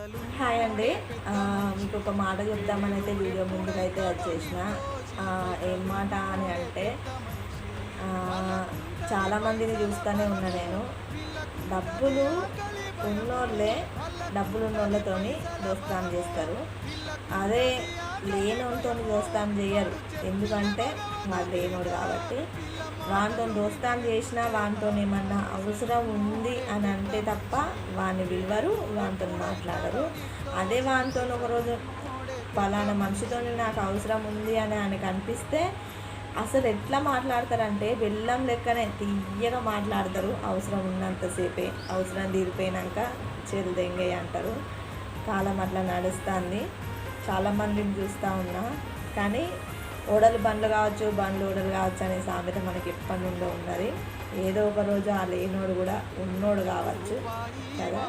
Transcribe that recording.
Hi అండి. మీకు ఒక మాట చెప్దామని అయితే వీడియో ముందుకైతే వచ్చేసిన. ఏం మాట అని అంటే, చాలామందిని చూస్తూనే ఉన్నా నేను. డబ్బులు ఉన్నోళ్ళే డబ్బులు ఉన్నోళ్ళతోని దోస్తాం చేస్తారు. అదే లేనోళ్ళతో దోస్తాం చేయరు. ఎందుకంటే వాడు లేనోడు కాబట్టి. వానితో దోస్తాం చేసినా వానితో ఏమన్నా అవసరం ఉంది అని అంటే తప్ప వాడిని విలువరు, వానితో మాట్లాడరు. అదే వానితో ఒకరోజు పలానా మనిషితో నాకు అవసరం ఉంది అని ఆయనకు అనిపిస్తే అసలు ఎట్లా మాట్లాడతారంటే బెల్లం లెక్కనే తీయగా మాట్లాడతారు. అవసరం ఉన్నంతసేపే, అవసరం తీరిపోయినాక చెరు దెంగయ్య అంటారు. కాలం అట్లా నడుస్తుంది. చాలామందిని చూస్తూ ఉన్నా. కానీ ఓడలు బండ్లు కావచ్చు, బండ్లు ఓడలు కావచ్చు అనే సామెత మనకి ఎప్పటి నుండో ఉన్నది. ఏదో ఒక రోజు ఆ లేనోడు కూడా ఉన్నోడు కావచ్చు కదా.